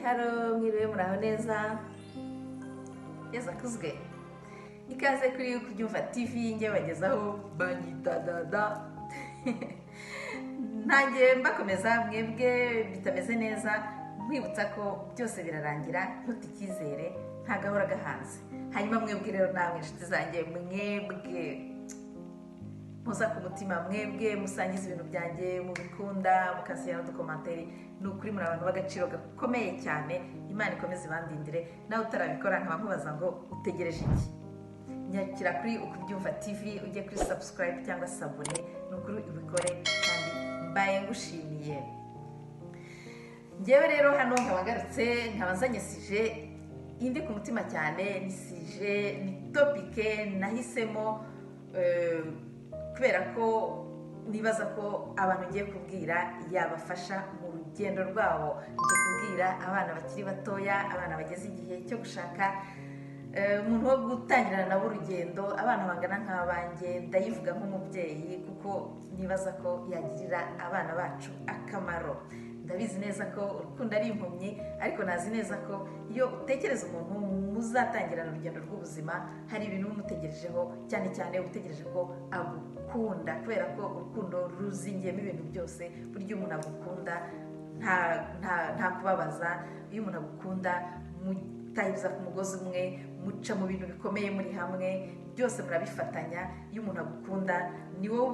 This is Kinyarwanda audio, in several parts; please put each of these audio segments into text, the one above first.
Halo, mwiriwe muraho neza. Yesu akuzwe. Ikaze kuri Kubyumva TV nge bagezaho banyita dada. Ntangiye mbakomeza mwebwe bitameze neza, nkwibutsa ko byose birarangira, ntutikizere nta gahora gahanze. Hanyuma mwebwe rero namwe inshuti zanjye, mwebwe muza ku mutima, mwebwe musangiza ibintu byanjye mubikunda, mukashyira n'udukomanteri. Ni ukuri muri abantu b'agaciro gakomeye cyane. Imana ikomeze ibandindire. Nawe utarabikora nkaba nkubaza ngo utegereje iki? Nyakira kuri Ukubyumva TV, ujye kuri subscribe cyangwa sabone. Ni ukuri ubikore kandi mbaye ngushimiye. Ngewe rero hano nkaba ngarutse, nkaba nzanye sije indi ku mutima cyane. Ni sije, ni topike nahisemo kubera ko nibaza ko abantu ngiye kubwira yabafasha mu rugendo rwabo. Ngiye kubwira abana bakiri batoya, abana bageze igihe cyo gushaka umuntu wo gutangirana nabo urugendo, abana bangana nk'abanjye. Ndayivuga nk'umubyeyi kuko nibaza ko yagirira abana bacu akamaro. Ndabizi neza ko urukundo ari impumyi, ariko nazi neza ko iyo utekereza umuntu muzatangirana urugendo rw'ubuzima, hari ibintu umutegerejeho, cyane cyane utegereje ko agukunda, kubera ko urukundo ruzingiyemo ibintu byose. Burya umuntu agukunda nta kubabaza. Iyo umuntu agukunda mutahiriza ku mugozi umwe, muca mu bintu bikomeye muri hamwe, byose murabifatanya. Iyo umuntu agukunda ni wowe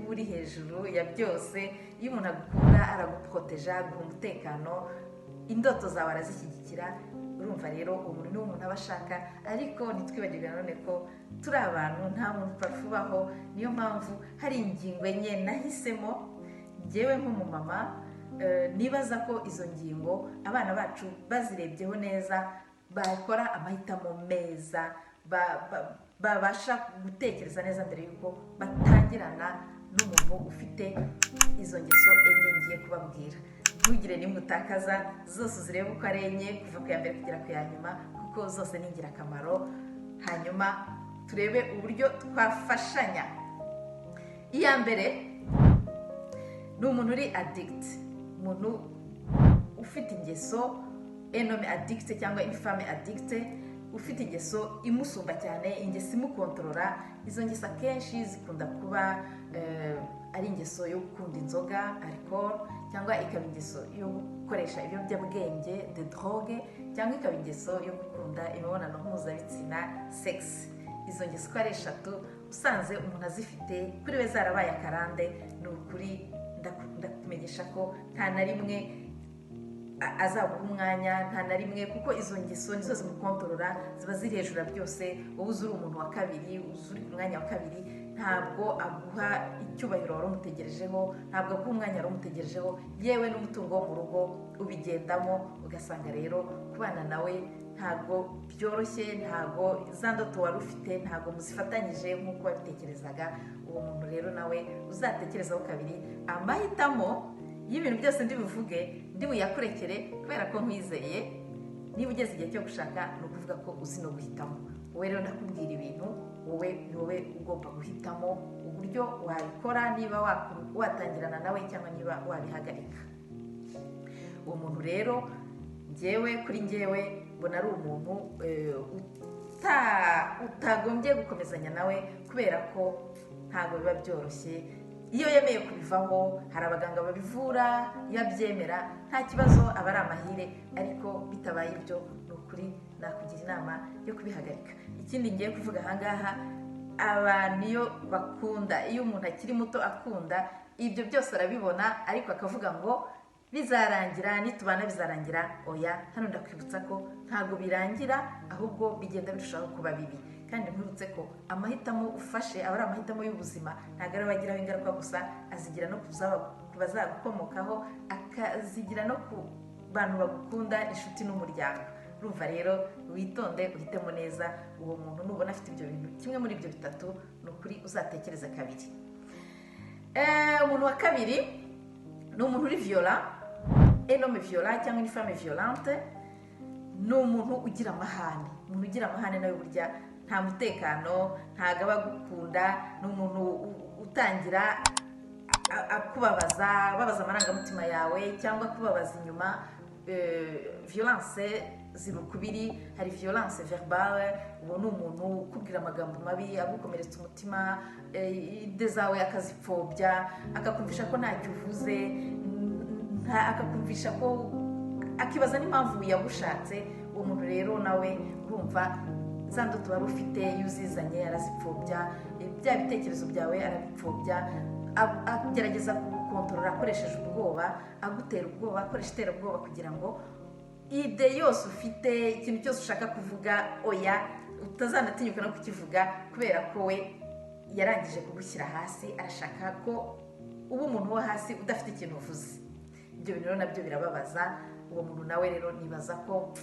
uri hejuru ya byose. Iyo umuntu agukunda araguproteja, aguha umutekano, indoto zawe arazishyigikira. Urumva rero umuntu ni umuntu aba ashaka, ariko ntitwibagirwe nanone ko turi abantu, nta muntu ubaho. Niyo mpamvu hari ingingo enye nahisemo ngewe nk'umumama. Nibaza ko izo ngingo abana bacu bazirebyeho neza bakora amahitamo meza, babasha gutekereza neza mbere y'uko batangirana n'umuntu ufite izo ngeso enye ngiye kubabwira. Ntugire nimwe utakaza, zose uzirebe uko ari enye kuva ku ya mbere kugera ku ya nyuma, kuko zose ni ingirakamaro. Hanyuma turebe uburyo twafashanya. Iya mbere ni umuntu uri addict, umuntu ufite ingeso, enome addict cyangwa infame addict, ufite ingeso imusumba cyane, ingeso imukontorora. Izo ngeso akenshi zikunda kuba ari ingeso yo gukunda inzoga, alcohol, cyangwa ikaba ingeso yo gukoresha ibiyobyabwenge, de drogue, cyangwa ikaba ingeso yo gukunda imibonano mpuzabitsina, sex. Izo ngeso uko ari eshatu usanze umuntu azifite, kuri we zarabaye akarande. Ni ukuri ndakumenyesha ko nta na rimwe azaguha umwanya, nta na rimwe, kuko izo ngeso nizo zimukontorora, ziba ziri hejuru ya byose. wowe uzuri umuntu wa kabiri, uzuri ku mwanya wa kabiri, ntabwo aguha icyubahiro wari umutegerejeho, ntabwo aguha umwanya wari umutegerejeho. Yewe n'umutungo wo mu rugo ubigendamo. Ugasanga rero kubana nawe ntabwo byoroshye, ntabwo za ndoto wari ufite ntabwo muzifatanyije nk'uko wabitekerezaga. Uwo muntu rero nawe uzatekerezaho kabiri. Amahitamo y'ibintu byose ndibuvuge ndi buyakurekere, kubera ko nkwizeye. Niba ugeze igihe cyo gushaka, ni ukuvuga ko uzi no guhitamo. Wowe rero ndakubwira ibintu, wowe ni wowe ugomba guhitamo uburyo wabikora, niba watangirana nawe cyangwa niba wabihagarika. Uwo muntu rero kuri njyewe mbona ari umuntu utagombye gukomezanya nawe, kubera ko ntabwo biba byoroshye. Iyo yemeye kubivaho, hari abaganga babivura, iyo abyemera nta kibazo, aba ari amahire. Ariko bitabaye ibyo, ni ukuri nakugira inama yo kubihagarika. Ikindi ngiye kuvuga ahangaha, abantu iyo bakunda, iyo umuntu akiri muto akunda, ibyo byose arabibona, ariko akavuga ngo bizarangira, nitubana bizarangira. Oya, hano ndakwibutsa ko ntabwo birangira, ahubwo bigenda birushaho kuba bibi. Kandi nkwibutse ko amahitamo ufashe aba ari amahitamo y'ubuzima. Ntabwo ari abagiraho ingaruka gusa, azigira no ku bazagukomokaho, akazigira no ku bantu bagukunda, inshuti n'umuryango. Urumva rero witonde, uhitemo neza. Uwo muntu nubona afite ibyo bintu, kimwe muri ibyo bitatu, ni ukuri uzatekereza kabiri. Umuntu wa kabiri ni umuntu uri violent, enome violent cyangwa infame violente. Ni umuntu ugira amahane. Umuntu ugira amahane nawe burya nta mutekano, ntabwo aba agukunda. Ni umuntu utangira akubabaza, ababaza amarangamutima yawe, cyangwa kubabaza inyuma. violence ziba ukubiri, hari violence verbale, uwo ni umuntu ukubwira amagambo mabi agukomeretsa umutima, ide zawe akazipfobya, akakumvisha ko ntacyo uvuze, akakumvisha ko akibaza n'impamvu yagushatse. Uwo muntu rero nawe urumva za ndoto wari ufite iyo uzizanye arazipfobya, bya bitekerezo byawe arabipfobya, agerageza kugukontorora akoresheje ubwoba, agutera ubwoba, akoresha iterabwoba kugira ngo ide yose ufite, ikintu cyose ushaka kuvuga, oya utazanatinyuka no kukivuga, kubera ko we yarangije kugushyira hasi, arashaka ko uba umuntu wo hasi udafite ikintu uvuze. Ibyo bintu rero nabyo birababaza. Uwo muntu nawe rero nibaza ko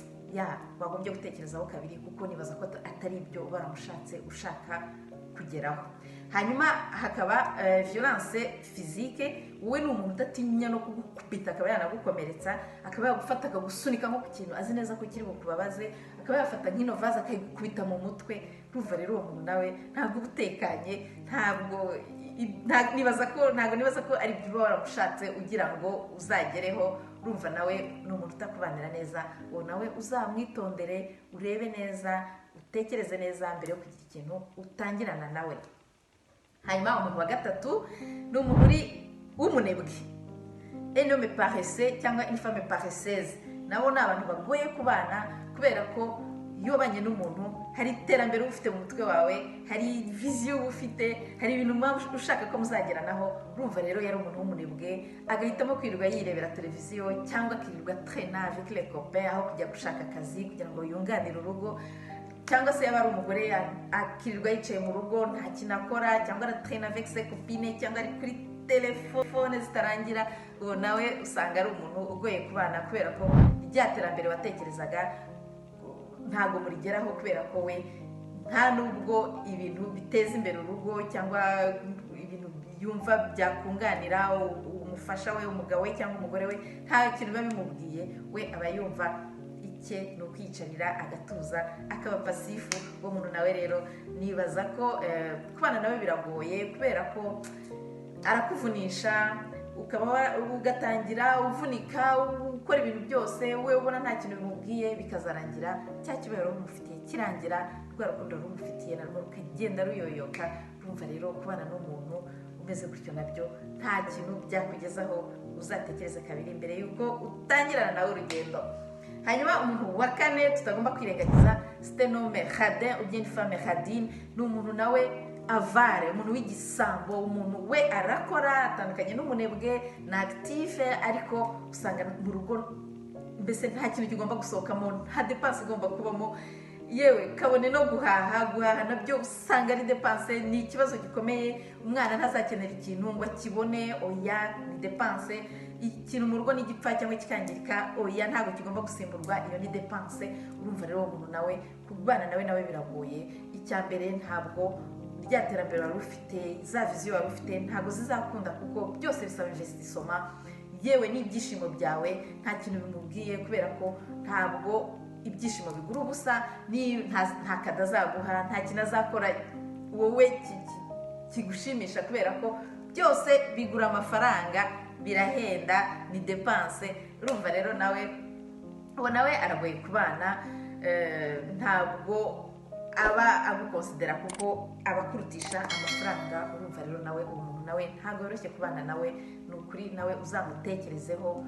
wagombye gutekerezaho kabiri, kuko nibaza ko atari ibyo baramushatse ushaka kugeraho. Hanyuma hakaba violence physique, wowe ni umuntu udatinya no kugukubita, akaba yanagukomeretsa, akaba yagufata akagusunika nko ku kintu azi neza ko kiri bukubabaze, akaba yafata nk'ino vaze akayigukubita mu mutwe. Urumva rero uwo muntu nawe ntabwo uba utekanye, ntabwo nibaza ko ari ibyo uba waramushatse ugira ngo uzagereho. Urumva nawe ni umuntu utakubanira neza. Uwo nawe uzamwitondere, urebe neza, utekereze neza mbere yo kugira ikintu utangirana nawe. Hanyuma umuntu wa gatatu ni umuntu uri w'umunebwe, un homme paresseux cyangwa une femme paresseuse. Nabo ni abantu bagoye kubana, kubera ko iyo ubanye n'umuntu hari iterambere uba ufite mu mutwe wawe, hari viziyo uba ufite, hari ibintu ushaka ko muzageranaho. Urumva rero yari umuntu w'umunebwe, agahitamo kwirirwa yirebera televiziyo cyangwa akirirwa traîner avec les copains aho kujya gushaka akazi kugira ngo yunganire urugo, cyangwa se yaba ari umugore akirirwa yicaye mu rugo nta kintu akora, cyangwa aratraîner avec ses copines, cyangwa ari kuri telefone zitarangira. Uwo nawe usanga ari umuntu ugoye kubana, kubera ko rya terambere watekerezaga ntago murigeraho, kubera ko we nta nubwo ibintu biteza imbere urugo cyangwa ibintu yumva byakunganira umufasha we, umugabo we cyangwa umugore we, nta kintu biba bimubwiye. We aba yumva icye ni ukwiyicarira agatuza, akaba pasifu. Uwo muntu nawe rero nibaza ko kubana nawe biragoye, kubera ko arakuvunisha, ugatangira uvunika, ukora ibintu byose we ubona nta kintu bimubwiye, bikazarangira cya kibazo umufitiye kirangira, rwa rukundo rumufitiye narwo rukagenda ruyoyoka. Urumva rero kubana n'umuntu umeze gutyo nabyo nta kintu byakugezaho, uzatekereze kabiri mbere y'uko utangirana nawe urugendo. Hanyuma umuntu wa kane tutagomba kwirengagiza, c'est un homme radin ou bien une femme radine. Ni umuntu nawe avare, umuntu w'igisambo. Umuntu we arakora, atandukanye n'umunebwe, na active, ariko usanga mu rugo mbese nta kintu kigomba gusohokamo, nta dépense igomba kubamo, yewe kabone no guhaha nabyo usanga ari dépense. Ni ikibazo gikomeye. Umwana ntazakenera ikintu ngo akibone, oya ni dépense. Ikintu mu rugo n'igipfa cyangwa kikangirika, oya ntabwo kigomba gusimburwa, iyo ni dépense. Urumva rero umuntu nawe kubana nawe biragoye. Icya mbere ntabwo rya terambere wari ufite, za viziyo wari ufite ntabwo zizakunda, kuko byose bisaba investissement. Yewe n'ibyishimo byawe nta kintu bimubwiye, kubera ko ntabwo ibyishimo bigura ubusa, nta kadazaguha, nta kintu azakora wowe kigushimisha, kubera ko byose bigura amafaranga, birahenda, ni dépense. Urumva rero nawe aragoye kubana. Ntabwo aba agukonsidera kuko abakurutisha amafaranga. Urumva rero nawe umuntu nawe ntabwo yoroshye kubana nawe. Ni ukuri nawe uzamutekerezeho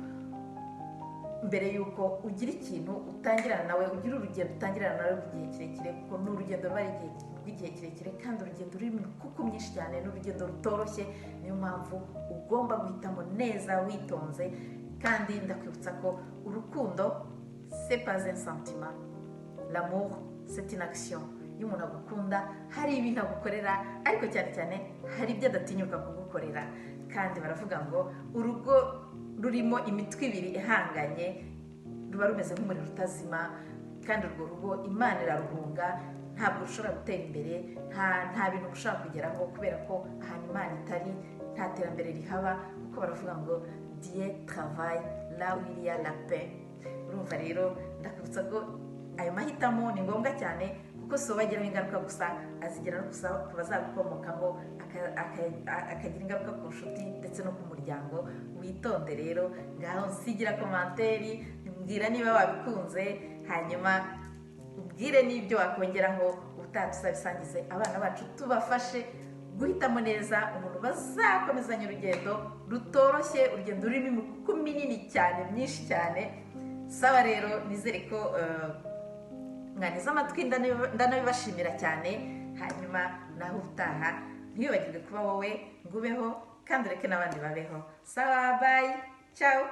mbere y'uko ugira ikintu utangirana nawe, ugira urugendo utangirana nawe rw'igihe kirekire, kuko ni urugendo ruba rw'igihe kirekire, kandi urugendo rurimo imikuku myinshi cyane, ni urugendo rutoroshye. Niyo mpamvu ugomba guhitamo neza witonze. Kandi ndakwibutsa ko urukundo c'est pas un sentiment, l'amour c'est une action. Iyo umuntu agukunda hari ibintu agukorera, ariko cyane cyane hari ibyo adatinyuka kugukorera. Kandi baravuga ngo urugo rurimo imitwe ibiri ihanganye ruba rumeze nk'umuriro utazima, kandi urwo rugo Imana iraruhunga. Ntabwo rushobora gutera imbere, nta bintu ushobora kugeraho, kubera ko ahantu Imana itari nta terambere rihaba, kuko baravuga ngo Dieu travaille là où il y a la paix. Urumva rero ndakwibutsa ko ayo mahitamo ni ngombwa cyane, kuko si bagiraho ingaruka gusa, azigera no ku bazagukomokaho, akagira ingaruka ku nshuti ndetse no ku muryango. Witonde rero, ngaho nsigira komanteri, mbwira niba wabikunze, hanyuma ubwire n'ibyo wakongeraho ubutaha tuzabisangize abana bacu, tubafashe guhitamo neza umuntu bazakomezanya urugendo rutoroshye, urugendo rurimo imikuku minini cyane, myinshi cyane. Saba rero nizere ko mwanize amatwi, ndanabibashimira cyane. Hanyuma naho utaha ntibibagirwe kuba wowe ngubeho kandi ureke n'abandi babeho. Sawa, bye, ciao.